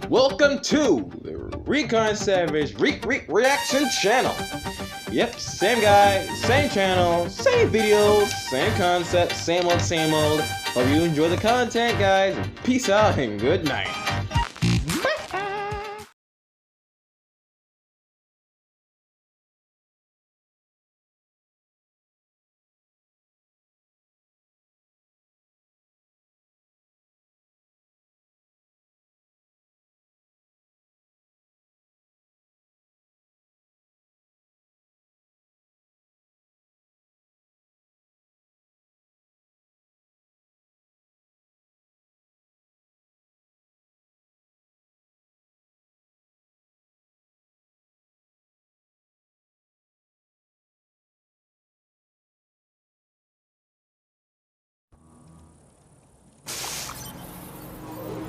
Welcome to the Recon Savage Reaction Channel. Yep, same guy, same channel, same videos, same concept, same old. Hope you enjoy the content, guys. Peace out and good night.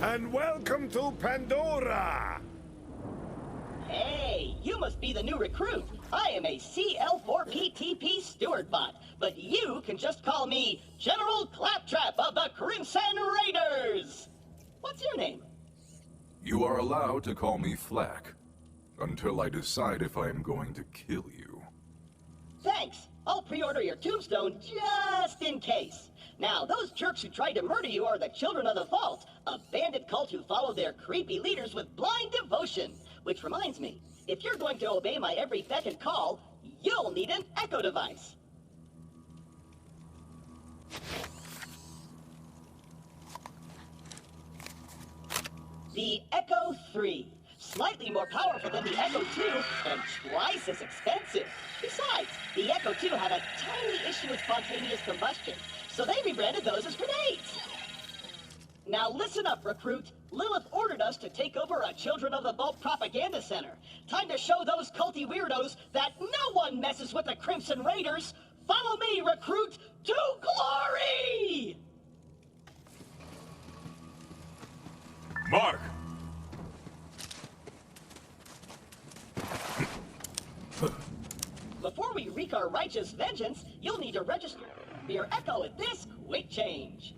And welcome to Pandora! Hey, you must be the new recruit. I am a CL4PTP steward bot, but you can just call me General Claptrap of the Crimson Raiders. What's your name? You are allowed to call me Flack, until I decide if I am going to kill you. Thanks. I'll pre-order your tombstone just in case. Now, those jerks who tried to murder you are the Children of the Vault, a bandit cult who follow their creepy leaders with blind devotion. Which reminds me, if you're going to obey my every beck and call, you'll need an echo device. The Echo 3. Slightly more powerful than the Echo 2, and twice as expensive. Besides, the Echo 2 had a tiny issue with spontaneous combustion, so they rebranded those as grenades. Now listen up, recruit. Lilith ordered us to take over a Children of the Vault propaganda center. Time to show those culty weirdos that no one messes with the Crimson Raiders. Follow me, recruit, to glory! Mark! Before we wreak our righteous vengeance, you'll need to register your Echo at this quick change.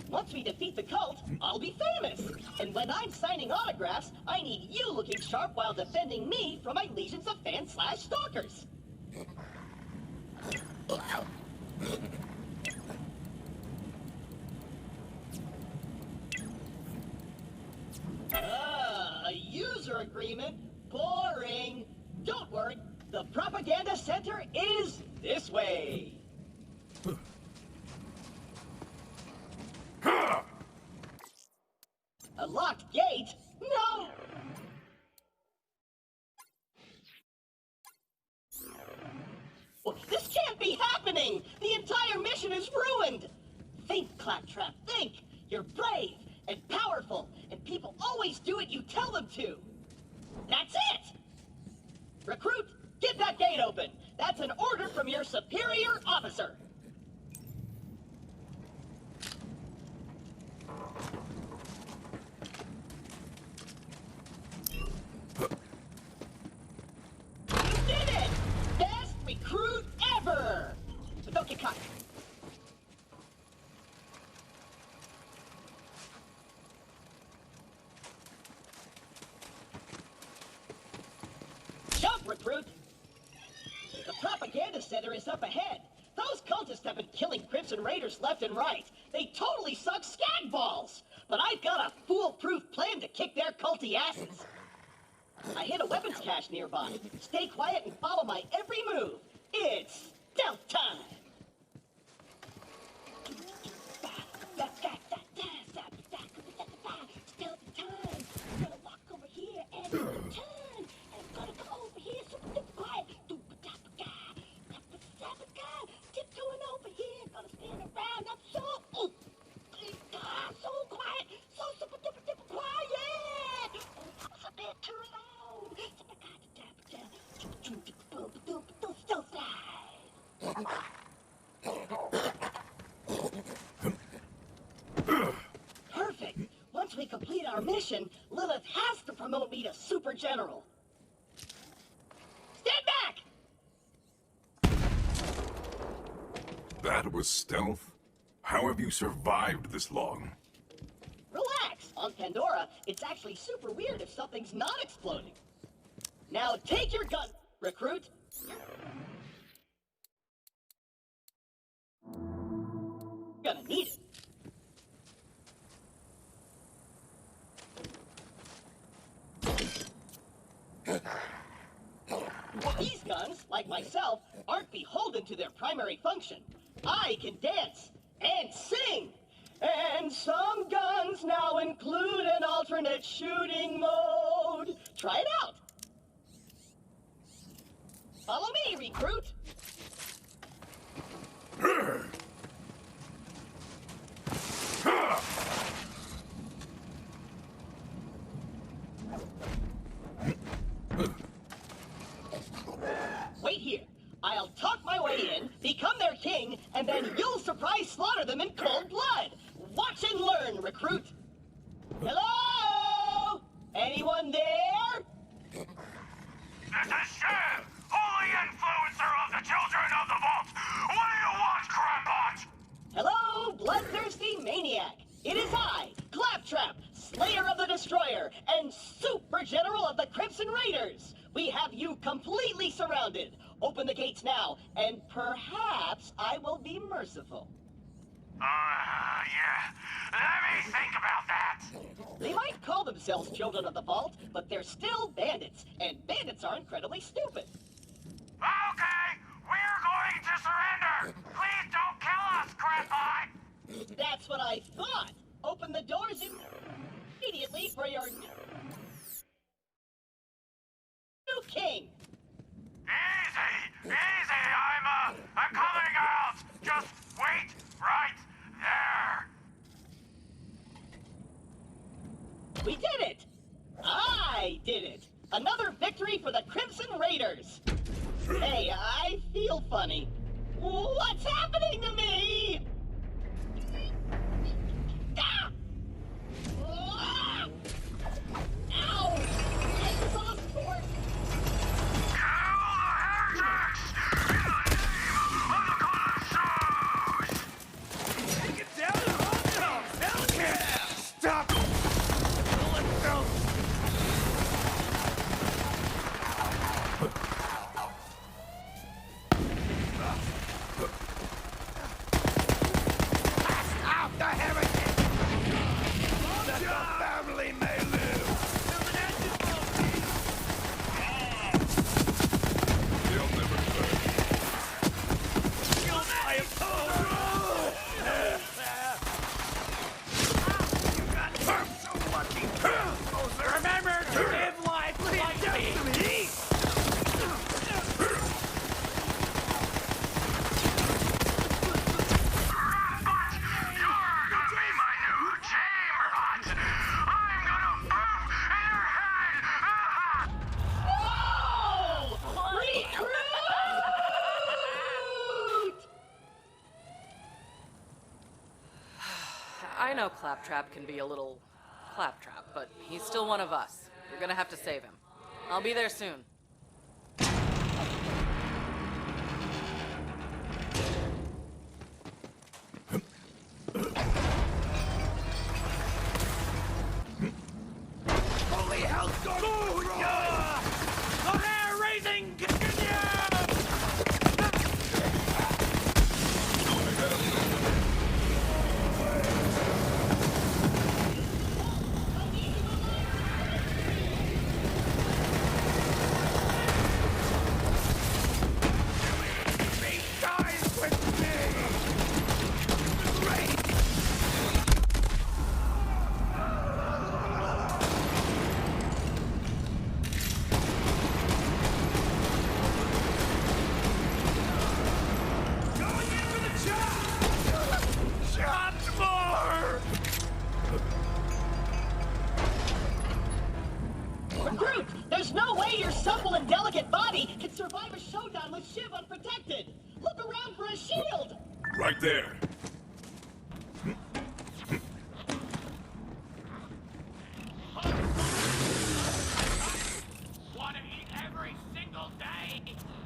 Once we defeat the cult, I'll be famous. And when I'm signing autographs, I need you looking sharp while defending me from my legions of fans/stalkers. A user agreement? Boring. Don't worry, the propaganda center is this way. A locked gate? No! Well, this can't be happening! The entire mission is ruined! Think, Claptrap, think! You're brave and powerful, and people always do what you tell them to! That's it! Recruit, get that gate open! That's an order from your superior officer! You did it! Best recruit ever! But don't get caught. Jump, recruit! The propaganda center is up ahead. Those cultists have been killing Crimson Raiders left and right. They totally suck skag balls. But I've got a foolproof plan to kick their culty asses. I hit a weapons cache nearby. Stay quiet and follow my every move. It's stealth time. Stealth time. I'm gonna walk over here and turn. And I'm gonna go over here super quiet. Tiptoeing over here. Gonna spin around. I'm so quiet. So super duper quiet. It's a bit too loud. Stealth time. Perfect. Once we complete our mission, Lilith has to promote me to Super General. Stand back! That was stealth? How have you survived this long? Relax. On Pandora, it's actually super weird if something's not exploding. Now take your gun, recruit. Gonna need it. These guns, like myself, aren't beholden to their primary function. I can dance and sing. And some guns now include an alternate shooting mode. Try it out. Follow me, recruit. Wait here. I'll talk my way in, become their king, and then you'll surprise slaughter them in cold blood. Watch and learn, recruit. Hello? Anyone there? This is Shiv, holy influencer of the children of the vault. What do you want, Crampot? Hello, bloodthirsty maniac. It is I, Claptrap, Slayer of the Destroyer, and Super General of the Crimson Raiders. We have you completely surrounded. Open the gates now, and perhaps I will be merciful. Yeah. Let me think about that. They might call themselves Children of the Vault, but they're still bandits, and bandits are incredibly stupid. Okay, we're going to surrender. Please don't kill us, Crampot. That's what I thought. Open the doors immediately for your new king. Easy, I'm coming out. Just wait right there. We did it! I did it! Another victory for the Crimson Raiders! Hey, I feel funny. What's happening to me? Ah! Ah! Ow! Exhaust port! Take it down and hold it up! Hell yeah! Stop! Let go! Stop the heretic! That the family may live! They'll never fail. I am I'm so lucky! Remember to live life like me! I know Claptrap can be a little claptrap, but he's still one of us. You're gonna have to save him. I'll be there soon. Holy hell, go! The hair raising! Recruit, there's no way your supple and delicate body can survive a showdown with Shiv unprotected. Look around for a shield. Right there. Want to eat every single day?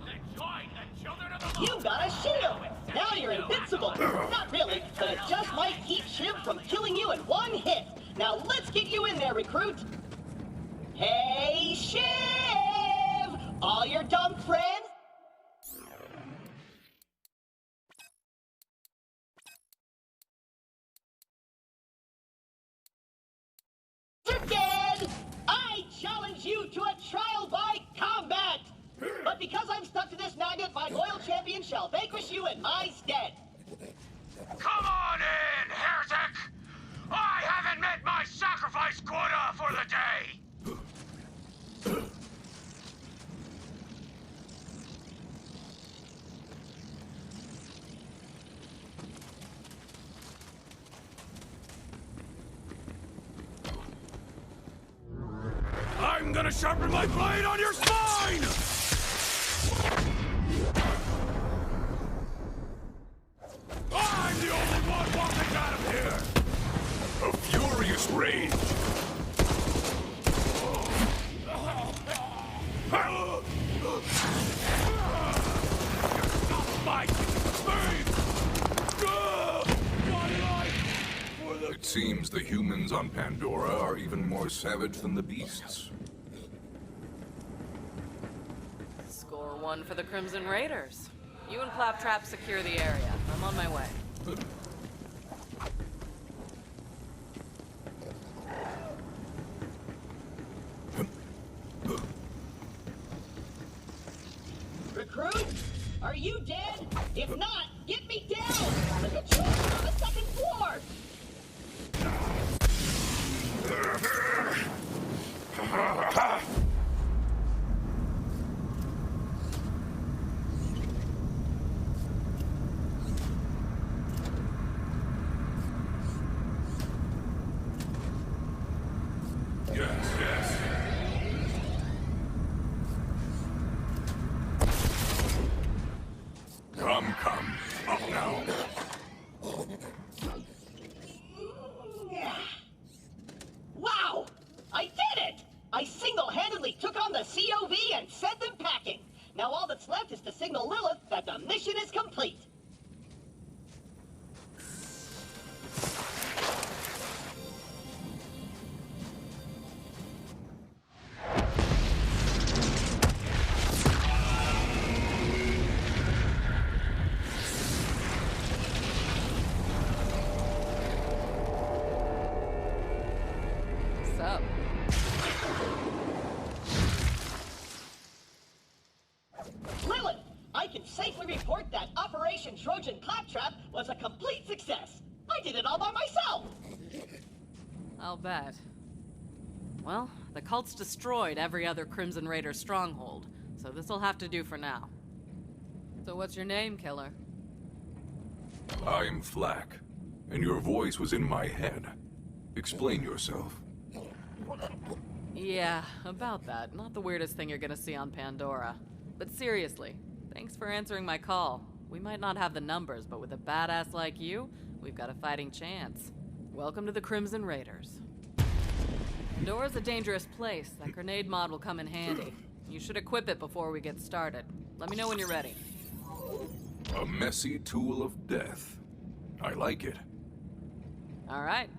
Then join the children of the vault. You got a shield. Now you're invincible. Not really, but it just might keep Shiv from killing you in one hit. Now let's get recruit. Hey, Shiv! All your dumb friends? You're dead! I challenge you to a trial by combat! But because I'm stuck to this magnet, my loyal champion shall vanquish you in my stead. Come on in, heretic! I haven't met my sacrifice quota for the day! I'm gonna sharpen my blade on your spine! I'm the only one walking out of here! A furious rage! My It seems the humans on Pandora are even more savage than the beasts. Score one for the Crimson Raiders. You and Claptrap secure the area. I'm on my way. Recruit? Are you dead? If not, get me down! The controls are on the second floor! Yes. Come. Up now. Wow! I did it! I single-handedly took on the COV and sent them packing. Now all that's left is to signal Lilith that the mission is complete. Up. Lilith, I can safely report that Operation Trojan Claptrap was a complete success. I did it all by myself. I'll bet. Well, the cult's destroyed every other Crimson Raider stronghold, so this'll have to do for now. So what's your name, killer? I'm Flack, and your voice was in my head. Explain yourself. Yeah, about that. Not the weirdest thing you're gonna see on Pandora. But seriously, thanks for answering my call. We might not have the numbers, but with a badass like you, we've got a fighting chance. Welcome to the Crimson Raiders. Pandora's a dangerous place. That grenade mod will come in handy. You should equip it before we get started. Let me know when you're ready. A messy tool of death. I like it. All right.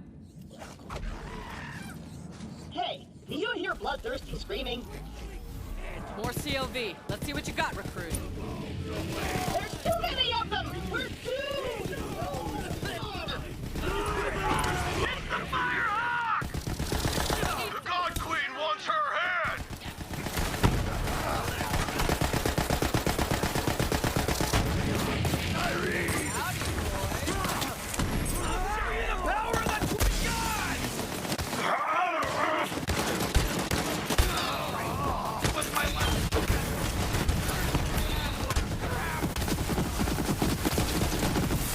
Hey, do you hear bloodthirsty screaming? More COV. Let's see what you got, recruit. There's too many of them! We're doomed! It's the Firehawk! The God Queen wants her head! Irene! I'll show you the power of the Twin Gods! With my left...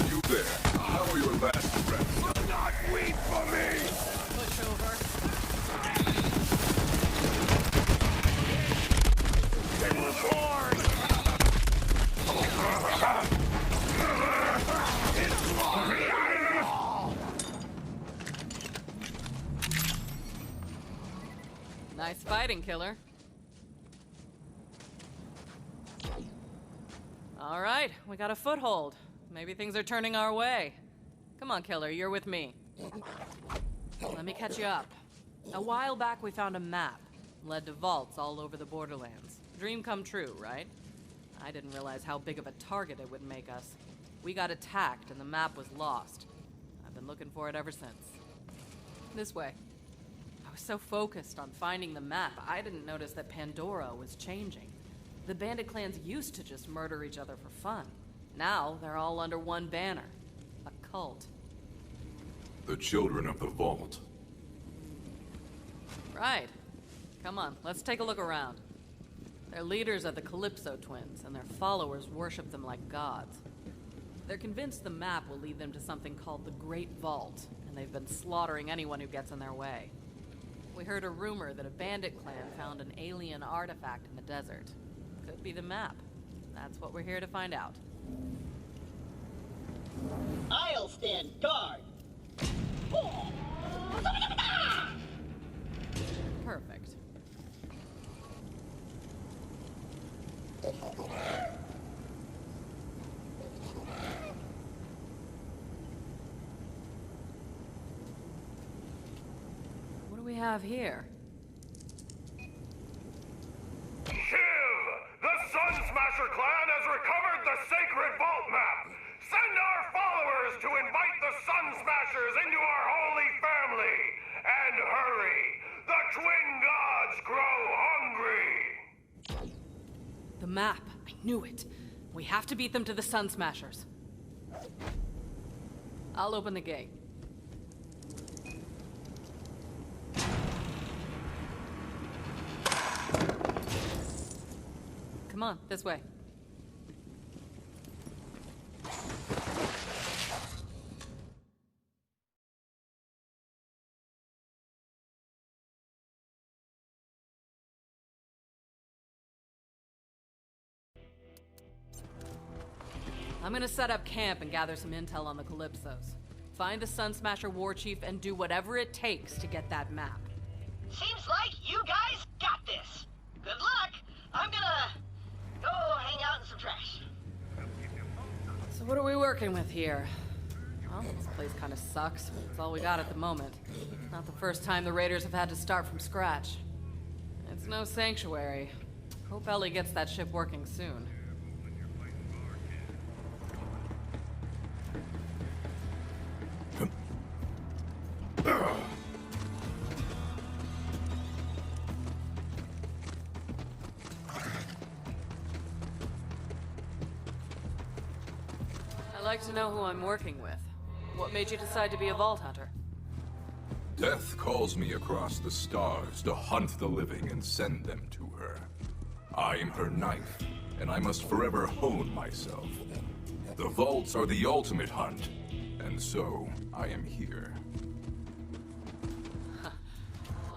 You there? How are your last friends? Do not weep for me! Push over. They were born! It's glory! Nice fighting, killer. All right, we got a foothold. Maybe things are turning our way. Come on, killer, you're with me. Let me catch you up. A while back we found a map. Led to vaults all over the Borderlands. Dream come true, right? I didn't realize how big of a target it would make us. We got attacked and the map was lost. I've been looking for it ever since. This way. I was so focused on finding the map, I didn't notice that Pandora was changing. The bandit clans used to just murder each other for fun. Now they're all under one banner. A cult. The children of the vault. Right. Come on, let's take a look around. Their leaders are the Calypso twins, and their followers worship them like gods. They're convinced the map will lead them to something called the Great Vault, and they've been slaughtering anyone who gets in their way. We heard a rumor that a bandit clan found an alien artifact in the desert. Could be the map. That's what we're here to find out. I'll stand guard. Perfect. What do we have here? Shiv! The Sun Smasher clan has recovered the sacred vault map! Send our followers to invite the Sun Smashers into our holy family! And hurry! The twin gods grow hungry! The map. I knew it. We have to beat them to the Sun Smashers. I'll open the gate. Come on, this way. I'm gonna set up camp and gather some intel on the Calypsos. Find the Sun Smasher war chief and do whatever it takes to get that map. Seems like you guys got this. Good luck. I'm gonna go hang out in some trash. So what are we working with here? Well, this place kind of sucks, but it's all we got at the moment. Not the first time the Raiders have had to start from scratch. It's no sanctuary. Hope Ellie gets that ship working soon. I'd like to know who I'm working with. What made you decide to be a Vault Hunter? Death calls me across the stars to hunt the living and send them to her. I am her knife, and I must forever hone myself. The vaults are the ultimate hunt, and so I am here.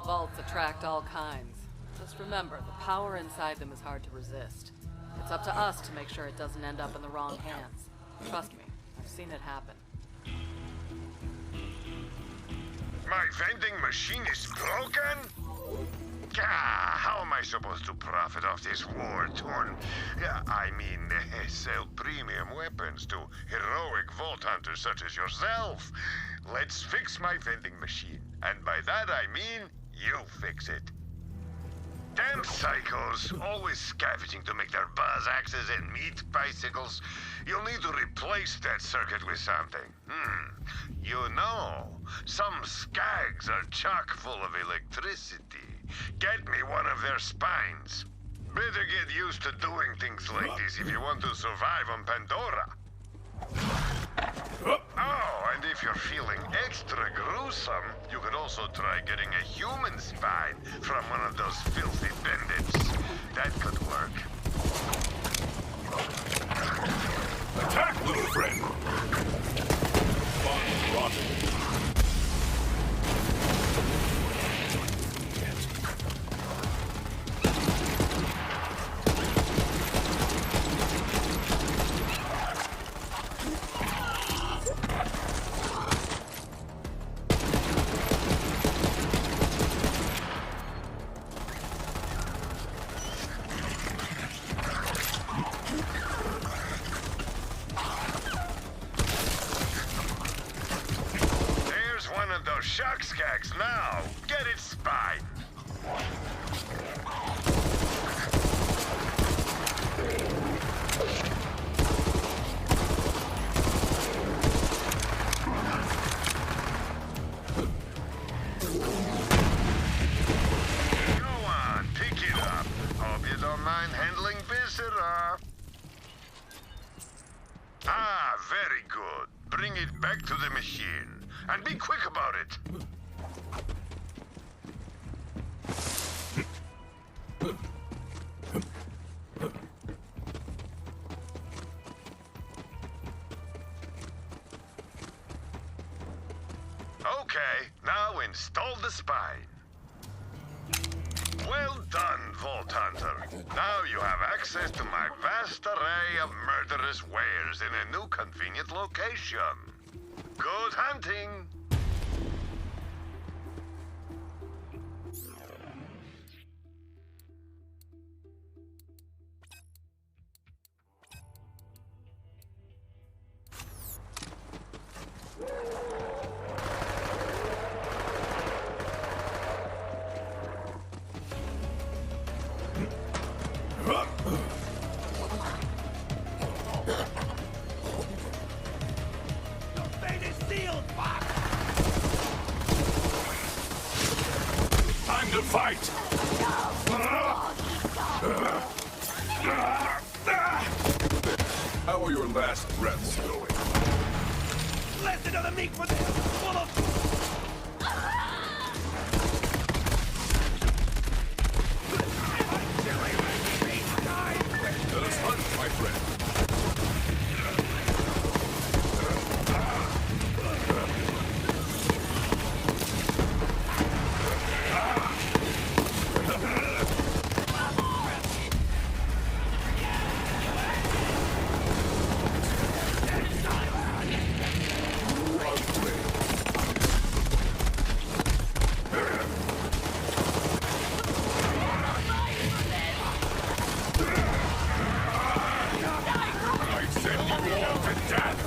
Vaults attract all kinds. Just remember, the power inside them is hard to resist. It's up to us to make sure it doesn't end up in the wrong hands. Trust me, I've seen it happen. My vending machine is broken? Ah, how am I supposed to profit off this war-torn... sell premium weapons to heroic vault hunters such as yourself? Let's fix my vending machine. And by that I mean, you fix it. Damn psychos, always scavenging to make their buzz axes and meat bicycles. You'll need to replace that circuit with something. You know, some skags are chock full of electricity. Get me one of their spines. Better get used to doing things like this if you want to survive on Pandora. Oh, and if you're feeling extra gruesome, you could also try getting a human spine from one of those filthy bandits. That could work. Attack, little friend! Fun rotten. good. Bring it back to the machine. And be quick about it. Okay, now install the spine. Well done, Vault Hunter. Now you have access to my vast array of murderous wares in a new convenient location. Good hunting! Your fate is sealed, Fox! Time to fight! How are your last breaths going? Listen to the meat for this! Full of... Let us hunt, my friend. I send you all to death!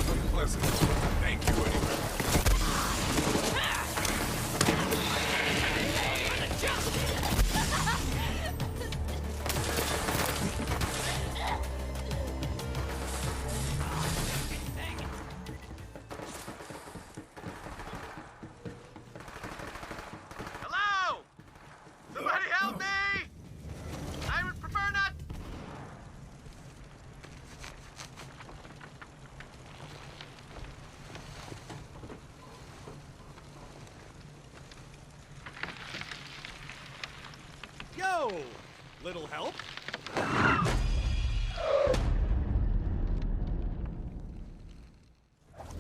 Unpleasant. Thank you anyway. Hello? Somebody help me! I would prefer not... Yo! Little help?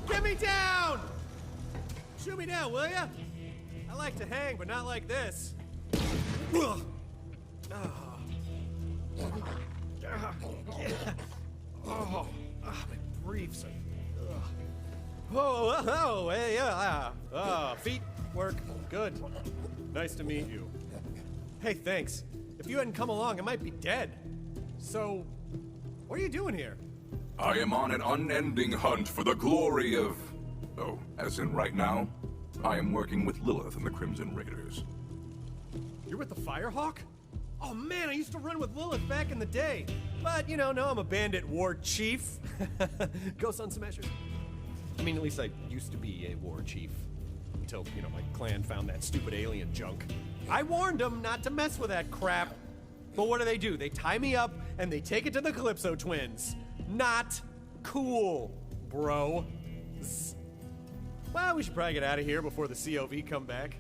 Get me down! Shoot me down, will ya? I like to hang, but not like this. Ugh. Oh. Oh, my briefs are... Ugh. Oh, hey, yeah. Feet work good. Nice to meet you. Hey, thanks. If you hadn't come along, I might be dead. So, what are you doing here? I am on an unending hunt for the glory of... Oh, as in right now? I am working with Lilith and the Crimson Raiders. You're with the Firehawk? Oh man, I used to run with Lilith back in the day. But, now I'm a bandit war chief. Go Sun Smashers. I mean, at least I used to be a war chief. Until, my clan found that stupid alien junk. I warned them not to mess with that crap. But what do? They tie me up and they take it to the Calypso twins. Not cool, bro. Well, we should probably get out of here before the COV come back.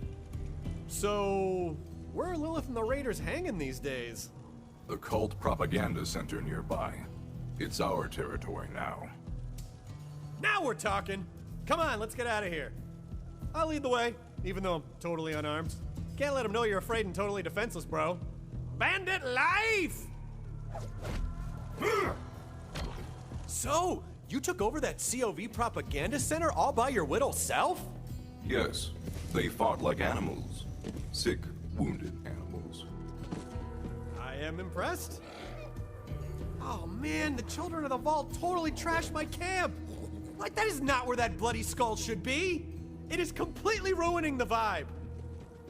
So, where are Lilith and the Raiders hanging these days? The cult propaganda center nearby. It's our territory now. Now we're talking! Come on, let's get out of here. I'll lead the way, even though I'm totally unarmed. Can't let them know you're afraid and totally defenseless, bro. Bandit life! So, you took over that COV propaganda center all by your little self? Yes, they fought like animals. Sick, wounded animals. am impressed. Oh man, the children of the vault totally trashed my camp. Like, that is not where that bloody skull should be. It is completely ruining the vibe.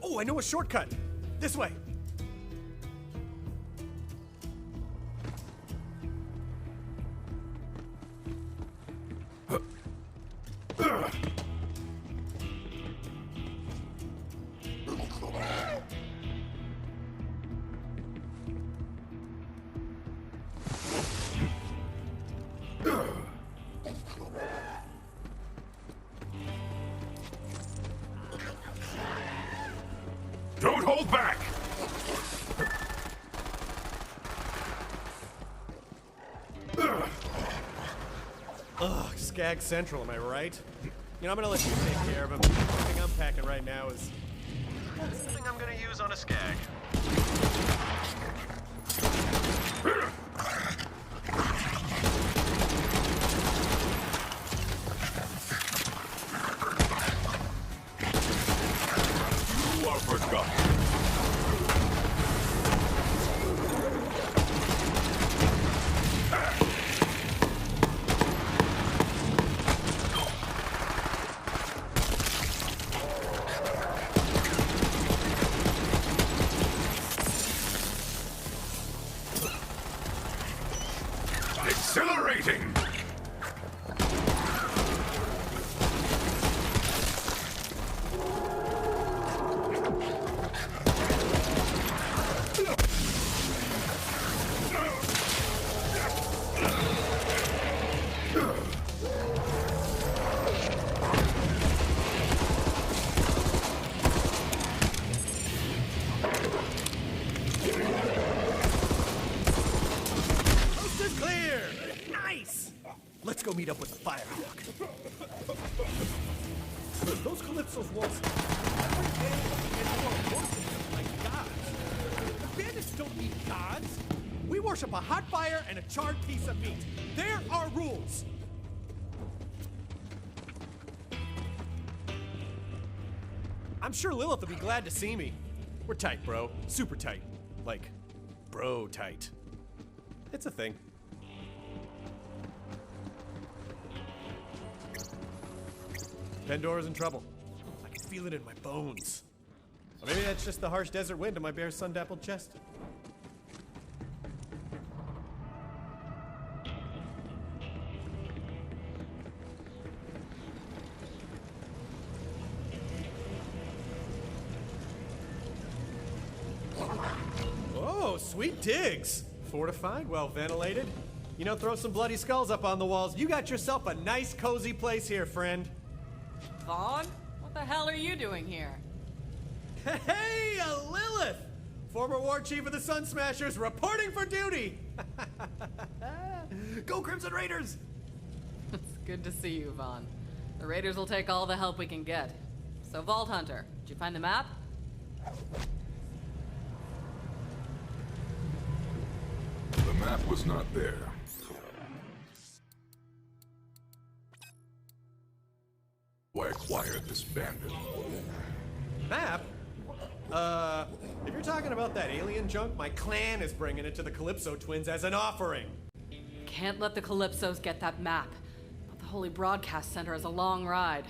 Oh, I know a shortcut. This way. Don't hold back! Ugh, Skag Central, am I right? You know, I'm gonna let you take care of him. The thing I'm packing right now is something I'm gonna use on a Skag. You are forgotten. Exhilarating! Coast is clear! Nice! Let's go meet up with the Firehawk. Those Calypso's walls. Every bandit in the world worships them like gods. The bandits don't need gods. We worship a hot fire and a charred piece of meat. There are rules. I'm sure Lilith will be glad to see me. We're tight, bro. Super tight. Like, bro tight. It's a thing. Pandora's in trouble. I can feel it in my bones. Or maybe that's just the harsh desert wind in my bare sun-dappled chest. Oh, sweet digs. Fortified, well ventilated. You know, throw some bloody skulls up on the walls. You got yourself a nice, cozy place here, friend. Vaughn? What the hell are you doing here? Hey, Lilith! Former war chief of the Sun Smashers reporting for duty! Go Crimson Raiders! It's good to see you, Vaughn. The Raiders will take all the help we can get. So, Vault Hunter, did you find the map? The map was not there. I acquired this bandit. Map? If you're talking about that alien junk, my clan is bringing it to the Calypso twins as an offering. Can't let the Calypsos get that map. But the Holy Broadcast Center is a long ride.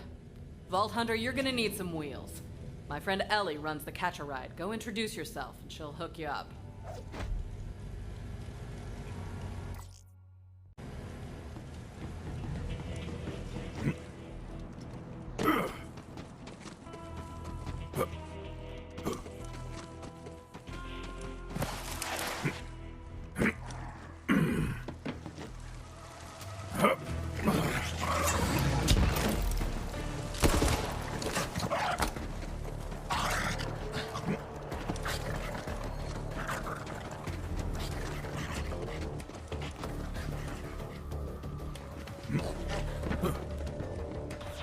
Vault Hunter, you're gonna need some wheels. My friend Ellie runs the catch-a-ride. Go introduce yourself, and she'll hook you up.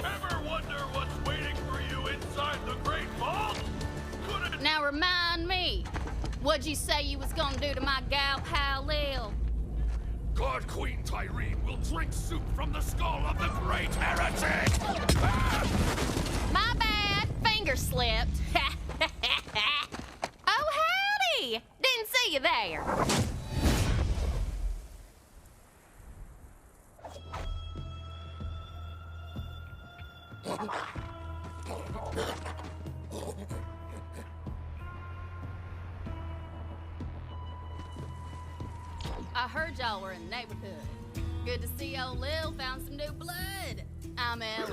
Ever wonder what's waiting for you inside the Great Vault? Couldn't Now remind me, what'd you say you was gonna do to my gal pal Lil? God Queen Tyreen will drink soup from the skull of the great heretic! My bad, finger slipped. Oh, howdy! Didn't see See you there. I heard y'all were in the neighborhood. Good to see old Lil found some new blood. I'm Ellie.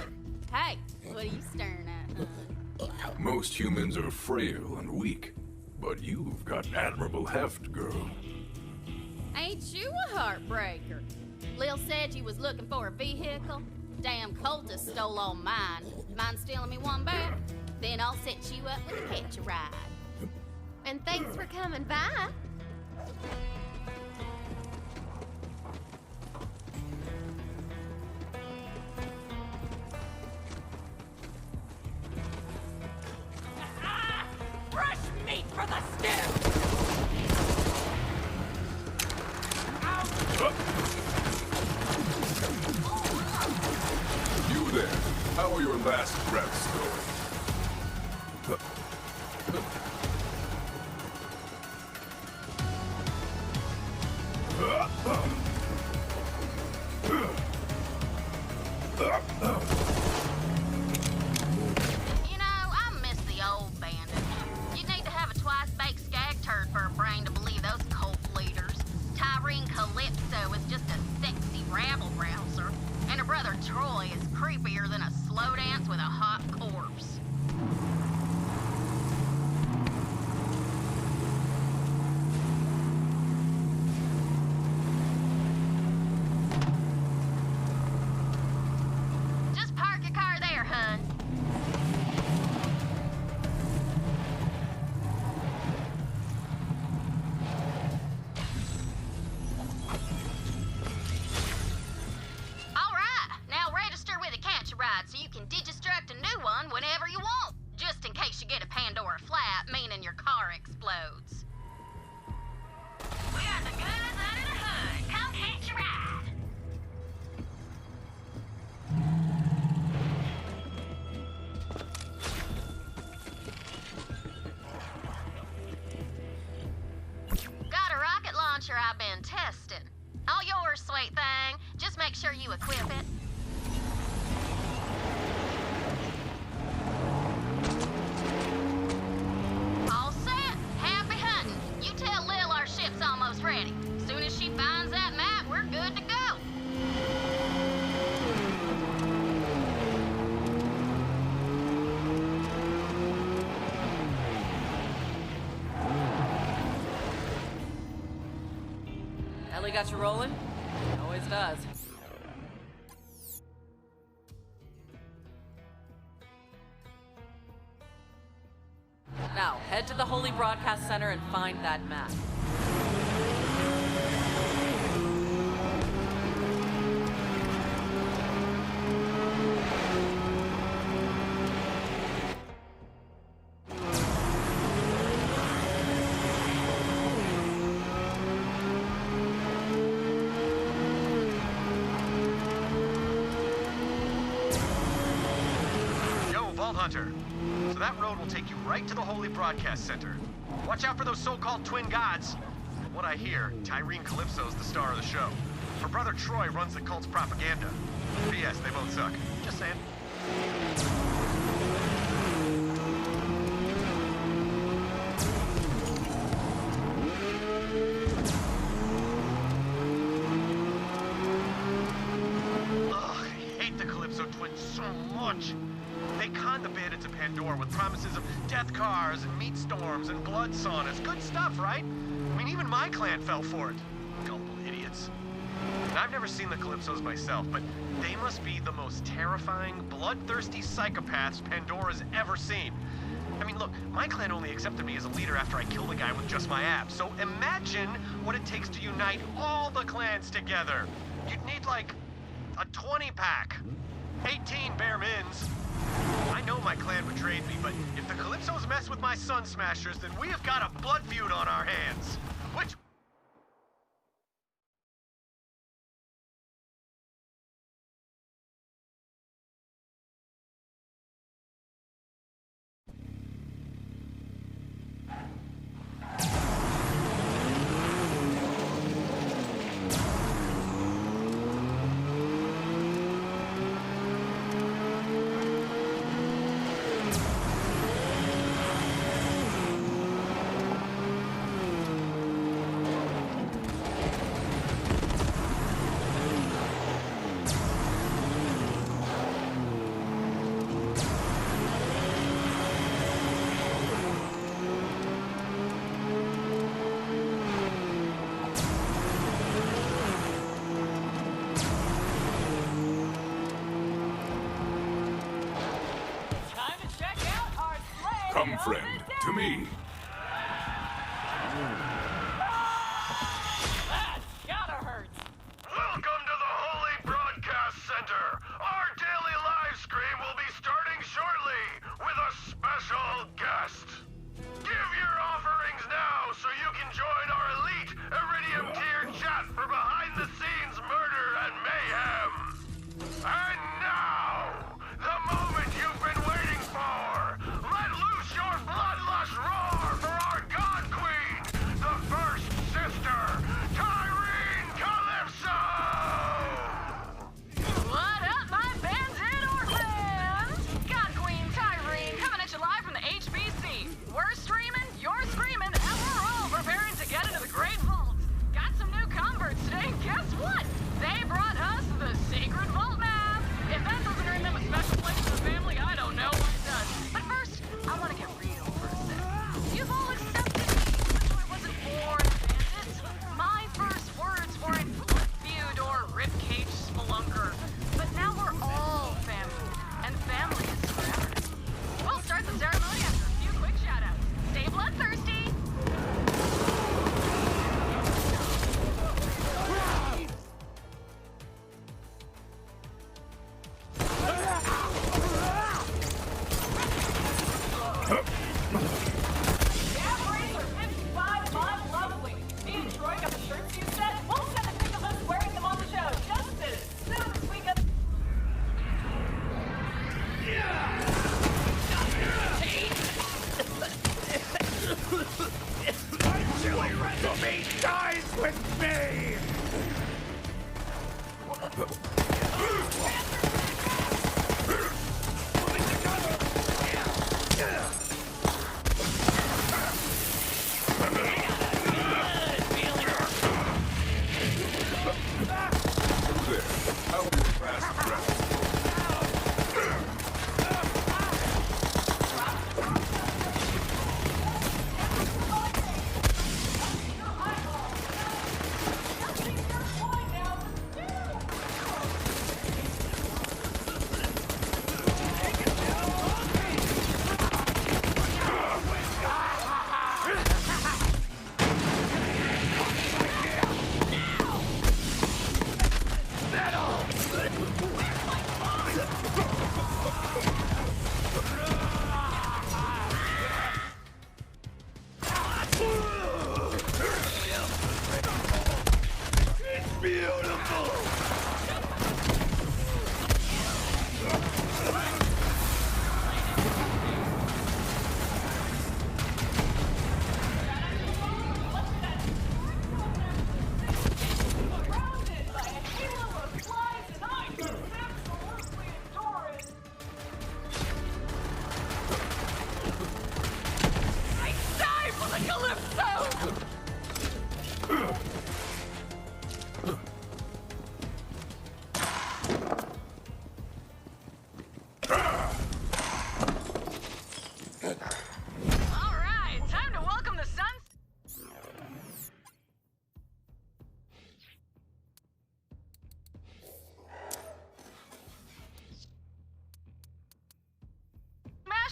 Hey, what are you staring at, huh? Most humans are frail and weak, but you've got admirable heft, girl. Ain't you a heartbreaker? Lil said you was looking for a vehicle. Damn cultist stole all mine. Mind stealing me one back? Then I'll set you up with a catch a ride. And thanks for coming by. Fresh meat for the stew! You there, how are your last breaths going? You know, I miss the old bandit. You'd need to have a twice-baked skag turd for a brain to believe those cult leaders. Tyreen Calypso is just a sexy rabble-rouser, and her brother Troy is creepier than a slow dance with a hot corpse. Just park your car there, hun. All right, now register with a catch a ride so you can digistruct a new one whenever you want, just in case you get a Pandora flat, meaning your car explodes. We got the goods under the hood. Come catch a ride. Got a rocket launcher I've been testing. All yours, sweet thing. Just make sure you equip it. All set. Happy hunting. You tell Lil our ship's almost ready. Soon as she finds that map, we're good to go. Ellie got you rolling? Always does. Now, head to the Holy Broadcast Center and find that map. Yo, Vault Hunter. So that road will take you right to the Holy Broadcast Center. Watch out for those so-called twin gods. From what I hear, Tyreen Calypso's the star of the show. Her brother Troy runs the cult's propaganda. P.S. They both suck. Just saying. Ugh, I hate the Calypso twins so much. They conned the bandits of Pandora with promises of death cars and meat storms and blood saunas. Good stuff, right? I mean, even my clan fell for it. Gullible idiots. And I've never seen the Calypsos myself, but they must be the most terrifying, bloodthirsty psychopaths Pandora's ever seen. I mean, look, my clan only accepted me as a leader after I killed a guy with just my abs. So imagine what it takes to unite all the clans together. You'd need, like, a 20-pack. 18 bare mins. I know my clan betrayed me, but if the Calypsos mess with my Sun Smashers, then we have got a blood feud on our hands. Which... Come, friend, to me. That's gotta hurt. Welcome to the Holy Broadcast Center. Our daily live stream will be starting shortly with a special guest. Give your offerings now so you can join our elite Iridium tier chat for behind-the-scenes murder and mayhem. And now, the moment you've been waiting for. Let loose your bloodlust roar for our God Queen, the First Sister, Tyreen Calypso! What up, my bandit orphans? God Queen Tyreen coming at you live from the HBC. We're streaming, you're screaming, and we're all preparing to get into the Great Vault. Got some new converts today, and guess what? They brought us the Sacred Vault map. If that doesn't earn them a special place in the family, I don't know what does. But first, I want to get real for a sec. You've all accepted me, so I wasn't born a bandit. My first words weren't blood feud or ribcage spelunker. But now we're all family, and family is forever. We'll start the ceremony after a few quick shout-outs. Stay bloodthirsty!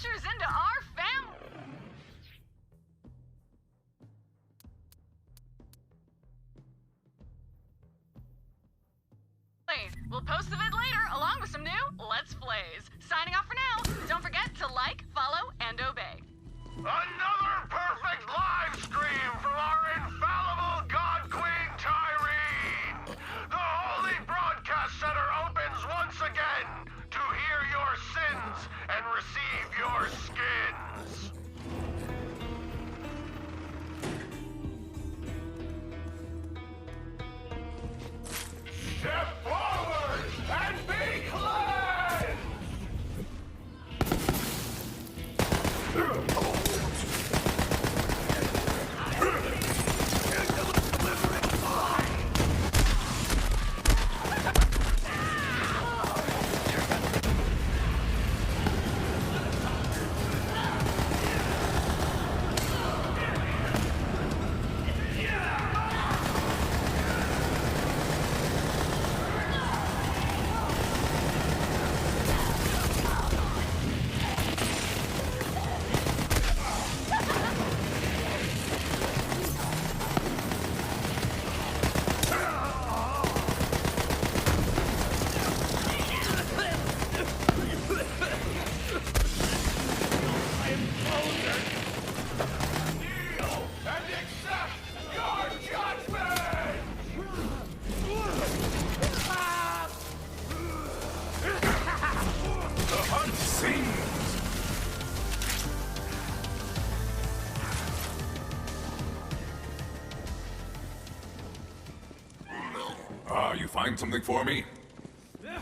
Into our family. We'll post the vid later along with some new Let's Plays. Signing off for now. Don't forget to like, follow, and obey. Another perfect live stream from our infallible God Queen Tyreen! The Holy Broadcast Center opens once again to hear your sins and receive your skins. Step forward and be cleansed! find something for me? Rip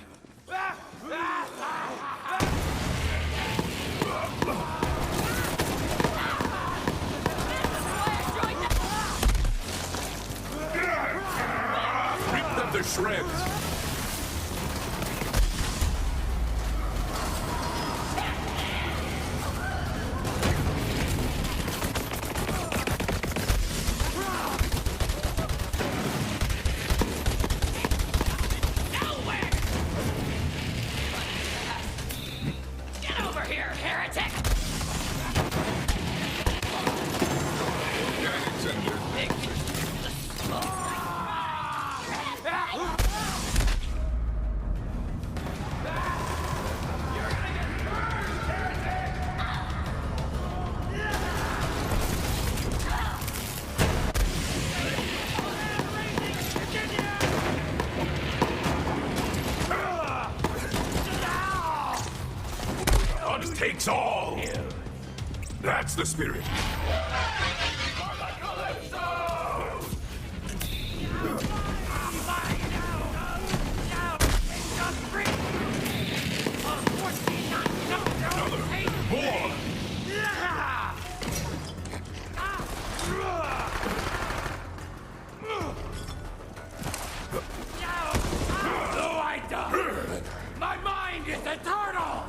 them to shreds! Takes all! That's the spirit. More! So I die! My mind is eternal!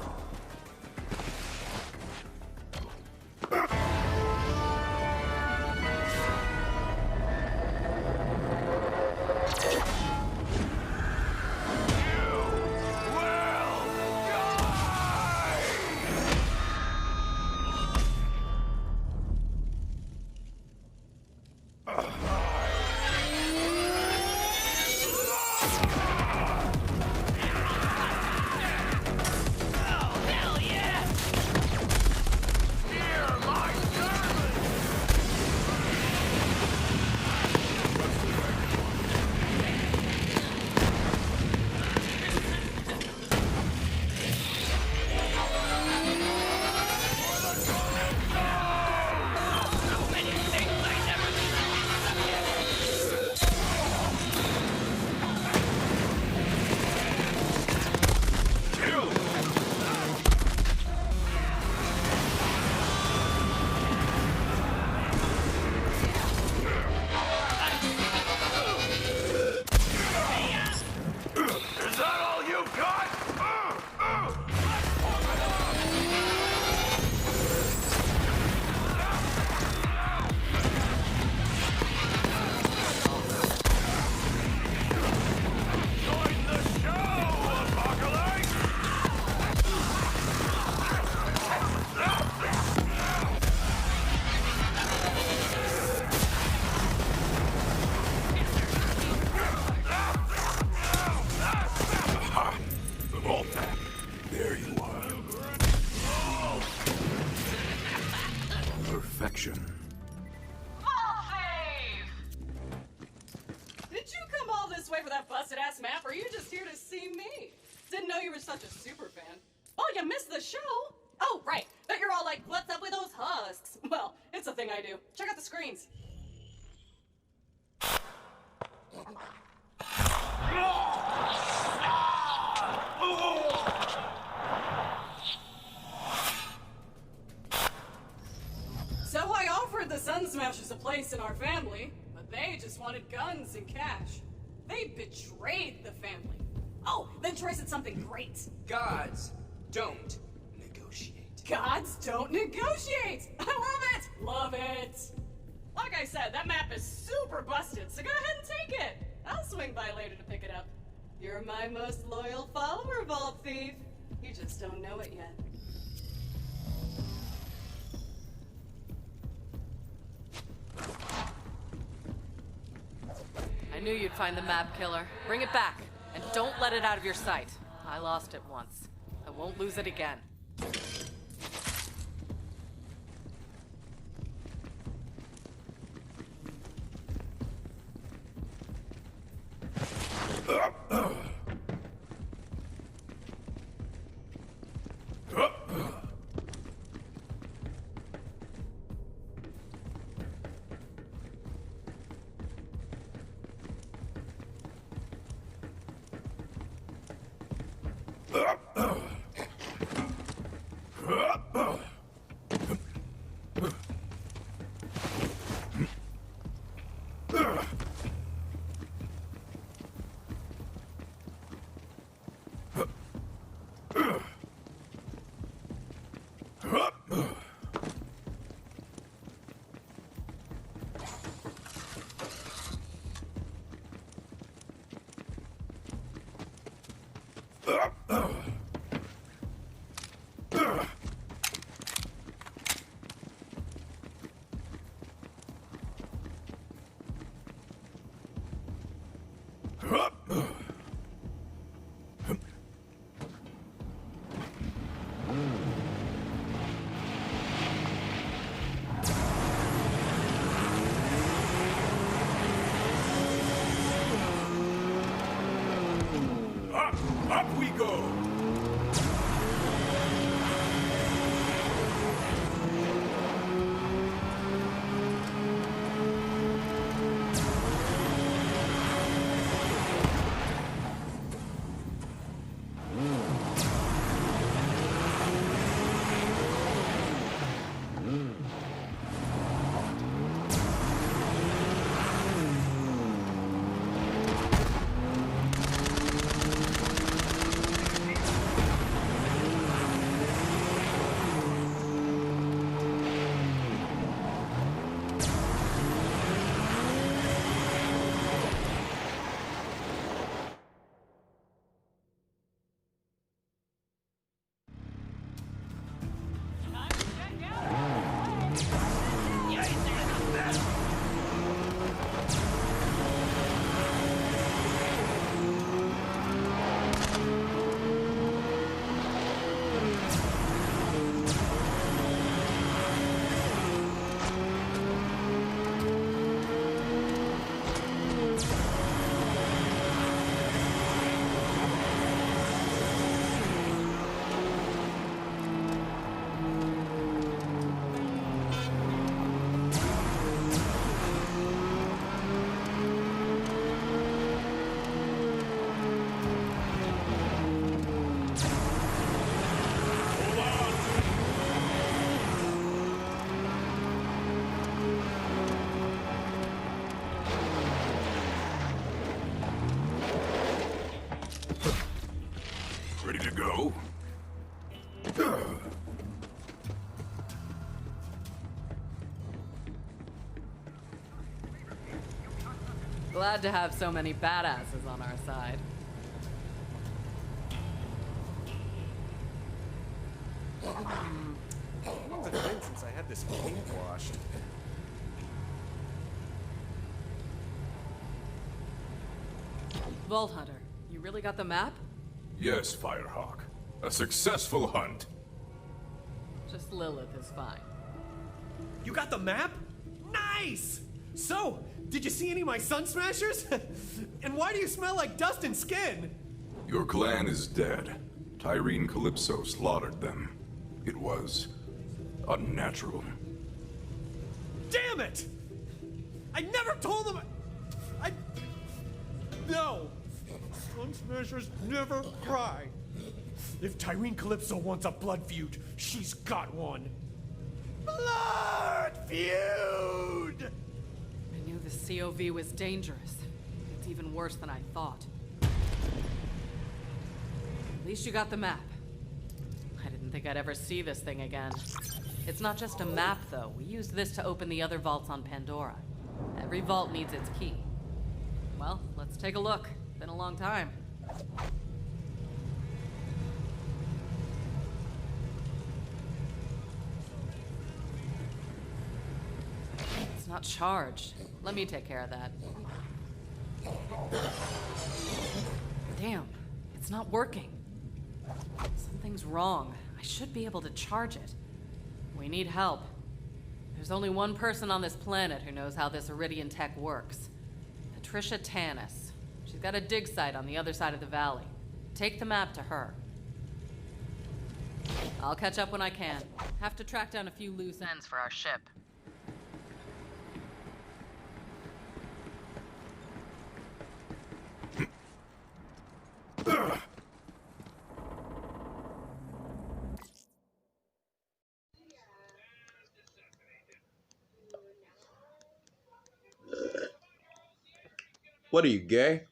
Perfection. Did you come all this way for that busted-ass map, or are you just here to see me? Didn't know you were such a super fan. Oh, you missed the show? Oh, right. Bet you're all like, what's up with those husks? Well, it's a thing I do. Check out the screens. So I offered the Sun Smashers a place in our family, but they just wanted guns and cash. They betrayed the family. Oh, then Troy said something great. Gods don't negotiate. Gods don't negotiate! I love it! Love it! Like I said, that map is super busted, so go ahead and take it. I'll swing by later to pick it up. You're my most loyal follower, Vault Thief. You just don't know it yet. I knew you'd find the map killer. Bring it back, and don't let it out of your sight. I lost it once. I won't lose it again. Up we go! Ready to go? Glad to have so many badasses on our side. How long's it been since I had this paint washed? Vault Hunter, you really got the map? Yes, Firehawk. A successful hunt. Just Lilith is fine. You got the map? Nice! So, did you see any of my sun smashers? And why do you smell like dust and skin? Your clan is dead. Tyrene Calypso slaughtered them. It was unnatural. Damn it! I never told them. No! Sun smashers never cry. If Tyrene Calypso wants a blood feud, she's got one. Blood feud! I knew the COV was dangerous. It's even worse than I thought. At least you got the map. I didn't think I'd ever see this thing again. It's not just a map, though. We used this to open the other vaults on Pandora. Every vault needs its key. Well, let's take a look. Been a long time. It's not charged. Let me take care of that. Damn, it's not working. Something's wrong. I should be able to charge it. We need help. There's only one person on this planet who knows how this Iridian tech works. Patricia Tanis. She's got a dig site on the other side of the valley. Take the map to her. I'll catch up when I can. Have to track down a few loose ends for our ship. What are you, gay?